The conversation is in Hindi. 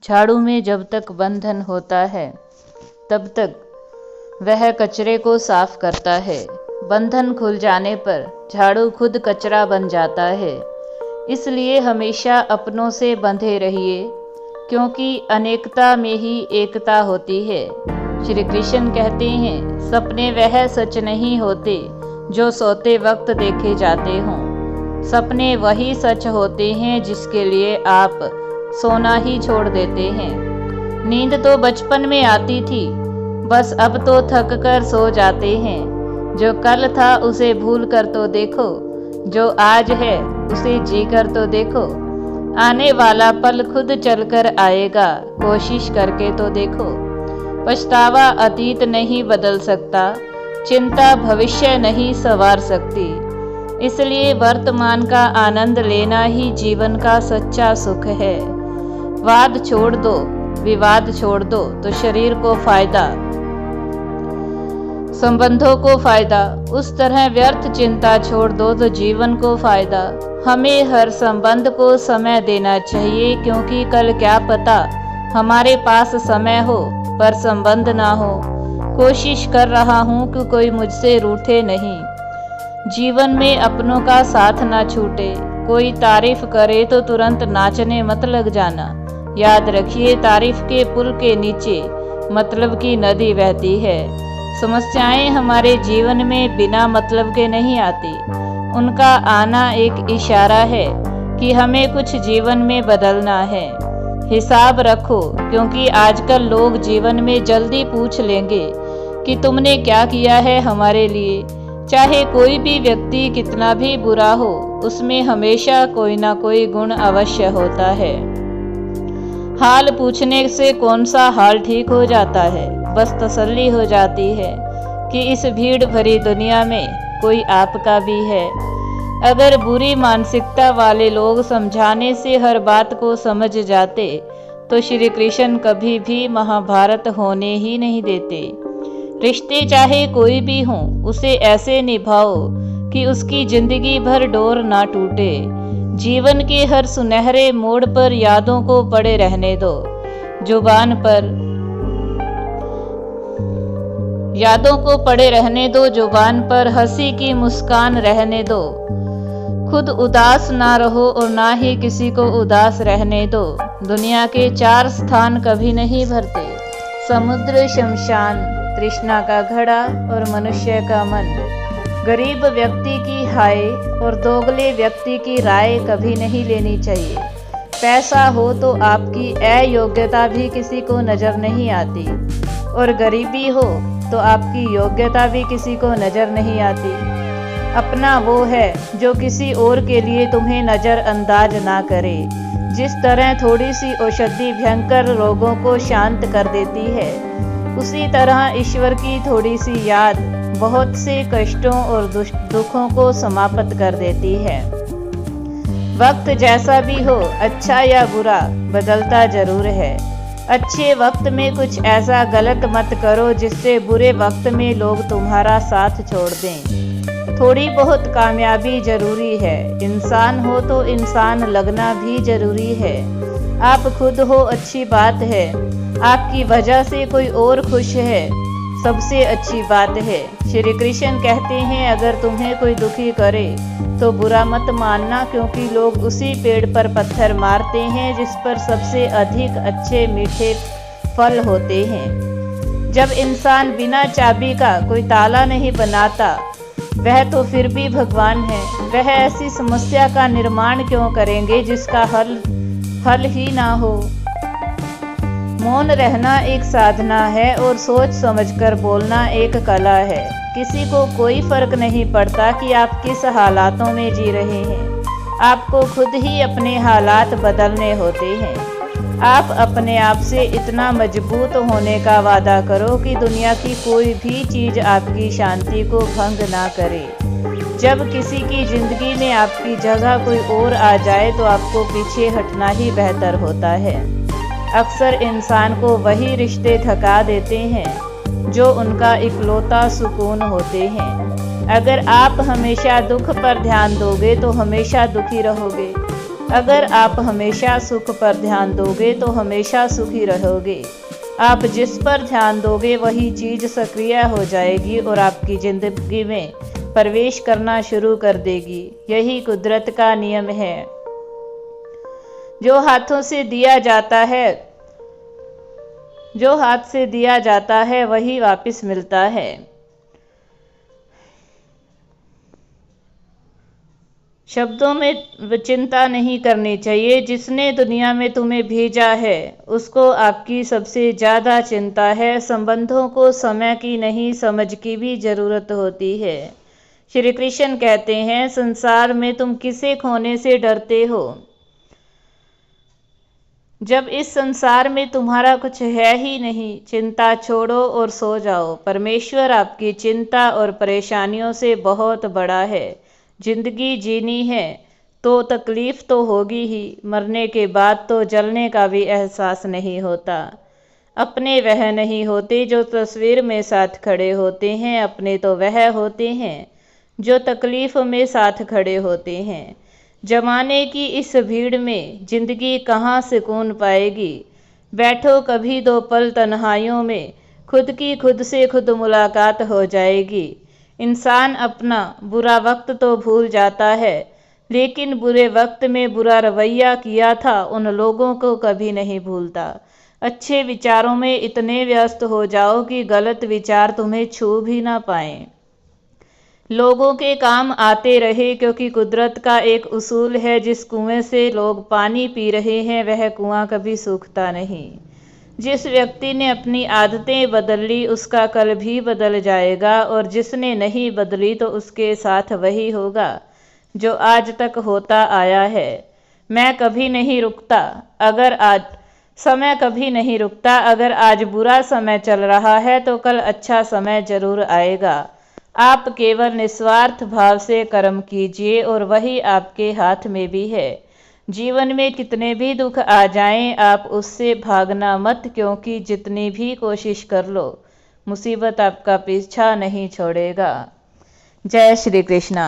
झाड़ू में जब तक बंधन होता है तब तक वह कचरे को साफ करता है। बंधन खुल जाने पर झाड़ू खुद कचरा बन जाता है। इसलिए हमेशा अपनों से बंधे रहिए, क्योंकि अनेकता में ही एकता होती है। श्री कृष्ण कहते हैं, सपने वह सच नहीं होते जो सोते वक्त देखे जाते हों। सपने वही सच होते हैं जिसके लिए आप सोना ही छोड़ देते हैं। नींद तो बचपन में आती थी, बस अब तो थक कर सो जाते हैं। जो कल था उसे भूल कर तो देखो, जो आज है उसे जी कर तो देखो। आने वाला पल खुद चलकर आएगा, कोशिश करके तो देखो। पछतावा अतीत नहीं बदल सकता, चिंता भविष्य नहीं संवार सकती। इसलिए वर्तमान का आनंद लेना ही जीवन का सच्चा सुख है। वाद छोड़ दो, विवाद छोड़ दो तो शरीर को फायदा, संबंधों को फायदा। उस तरह व्यर्थ चिंता छोड़ दो तो जीवन को फायदा। हमें हर संबंध को समय देना चाहिए, क्योंकि कल क्या पता हमारे पास समय हो पर संबंध ना हो। कोशिश कर रहा हूँ कि कोई मुझसे रूठे नहीं। जीवन में अपनों का साथ ना छूटे। कोई तारीफ करे तो तुरंत नाचने मत लग जाना। याद रखिए, तारीफ के पुल के नीचे मतलब की नदी बहती है। समस्याएं हमारे जीवन में बिना मतलब के नहीं आती। उनका आना एक इशारा है कि हमें कुछ जीवन में बदलना है। हिसाब रखो, क्योंकि आजकल लोग जीवन में जल्दी पूछ लेंगे कि तुमने क्या किया है हमारे लिए। चाहे कोई भी व्यक्ति कितना भी बुरा हो, उसमें हमेशा कोई ना कोई गुण अवश्य होता है। हाल पूछने से कौन सा हाल ठीक हो जाता है, बस तसल्ली हो जाती है कि इस भीड़ भरी दुनिया में कोई आपका भी है। अगर बुरी मानसिकता वाले लोग समझाने से हर बात को समझ जाते तो श्री कृष्ण कभी भी महाभारत होने ही नहीं देते। रिश्ते चाहे कोई भी हों, उसे ऐसे निभाओ कि उसकी जिंदगी भर डोर ना टूटे। जीवन के हर सुनहरे मोड़ पर यादों को पड़े रहने दो। जुबान पर यादों को पड़े रहने दो, जुबान पर हंसी की मुस्कान रहने दो। खुद उदास ना रहो और ना ही किसी को उदास रहने दो। दुनिया के 4 स्थान कभी नहीं भरते, समुद्र, शमशान, तृष्णा का घड़ा और मनुष्य का मन। गरीब व्यक्ति की हाय और दोगले व्यक्ति की राय कभी नहीं लेनी चाहिए। पैसा हो तो आपकी अयोग्यता भी किसी को नजर नहीं आती, और गरीबी हो तो आपकी योग्यता भी किसी को नजर नहीं आती। अपना वो है जो किसी और के लिए तुम्हें नजरअंदाज ना करे। जिस तरह थोड़ी सी औषधि भयंकर रोगों को शांत कर देती है, उसी तरह ईश्वर की थोड़ी सी याद बहुत से कष्टों और दुखों को समाप्त कर देती है। वक्त जैसा भी हो, अच्छा या बुरा, बदलता जरूर है। अच्छे वक्त में कुछ ऐसा गलत मत करो जिससे बुरे वक्त में लोग तुम्हारा साथ छोड़ दें। थोड़ी बहुत कामयाबी जरूरी है। इंसान हो तो इंसान लगना भी जरूरी है। आप खुद हो, अच्छी बात है। आपकी वजह से कोई और खुश है, सबसे अच्छी बात है। श्री कृष्ण कहते हैं, अगर तुम्हें कोई दुखी करे तो बुरा मत मानना, क्योंकि लोग उसी पेड़ पर पत्थर मारते हैं जिस पर सबसे अधिक अच्छे मीठे फल होते हैं। जब इंसान बिना चाबी का कोई ताला नहीं बनाता, वह तो फिर भी भगवान है। वह ऐसी समस्या का निर्माण क्यों करेंगे जिसका हल ही ना हो। मौन रहना एक साधना है और सोच समझकर बोलना एक कला है। किसी को कोई फर्क नहीं पड़ता कि आप किस हालातों में जी रहे हैं। आपको खुद ही अपने हालात बदलने होते हैं। आप अपने आप से इतना मजबूत होने का वादा करो कि दुनिया की कोई भी चीज़ आपकी शांति को भंग ना करे। जब किसी की ज़िंदगी में आपकी जगह कोई और आ जाए तो आपको पीछे हटना ही बेहतर होता है। अक्सर इंसान को वही रिश्ते थका देते हैं जो उनका इकलौता सुकून होते हैं। अगर आप हमेशा दुख पर ध्यान दोगे तो हमेशा दुखी रहोगे। अगर आप हमेशा सुख पर ध्यान दोगे तो हमेशा सुखी रहोगे। आप जिस पर ध्यान दोगे वही चीज सक्रिय हो जाएगी और आपकी जिंदगी में प्रवेश करना शुरू कर देगी। यही कुदरत का नियम है। जो हाथ से दिया जाता है वही वापस मिलता है। शब्दों में चिंता नहीं करनी चाहिए। जिसने दुनिया में तुम्हें भेजा है उसको आपकी सबसे ज़्यादा चिंता है। संबंधों को समय की नहीं समझ की भी ज़रूरत होती है। श्री कृष्ण कहते हैं, संसार में तुम किसे खोने से डरते हो? जब इस संसार में तुम्हारा कुछ है ही नहीं। चिंता छोड़ो और सो जाओ। परमेश्वर आपकी चिंता और परेशानियों से बहुत बड़ा है। जिंदगी जीनी है तो तकलीफ तो होगी ही। मरने के बाद तो जलने का भी एहसास नहीं होता। अपने वह नहीं होते जो तस्वीर में साथ खड़े होते हैं। अपने तो वह होते हैं जो तकलीफ में साथ खड़े होते हैं। जमाने की इस भीड़ में जिंदगी कहाँ सुकून पाएगी। बैठो कभी दो पल तन्हाइयों में, खुद की खुद से खुद मुलाकात हो जाएगी। इंसान अपना बुरा वक्त तो भूल जाता है, लेकिन बुरे वक्त में बुरा रवैया किया था उन लोगों को कभी नहीं भूलता। अच्छे विचारों में इतने व्यस्त हो जाओ कि गलत विचार तुम्हें छू भी ना पाएं। लोगों के काम आते रहे, क्योंकि कुदरत का एक उसूल है, जिस कुएं से लोग पानी पी रहे हैं वह कुआं कभी सूखता नहीं। जिस व्यक्ति ने अपनी आदतें बदल ली उसका कल भी बदल जाएगा, और जिसने नहीं बदली तो उसके साथ वही होगा जो आज तक होता आया है। मैं कभी नहीं रुकता अगर आज समय कभी नहीं रुकता। अगर आज बुरा समय चल रहा है तो कल अच्छा समय जरूर आएगा। आप केवल निस्वार्थ भाव से कर्म कीजिए और वही आपके हाथ में भी है। जीवन में कितने भी दुख आ जाएं, आप उससे भागना मत, क्योंकि जितनी भी कोशिश कर लो मुसीबत आपका पीछा नहीं छोड़ेगा। जय श्री कृष्णा।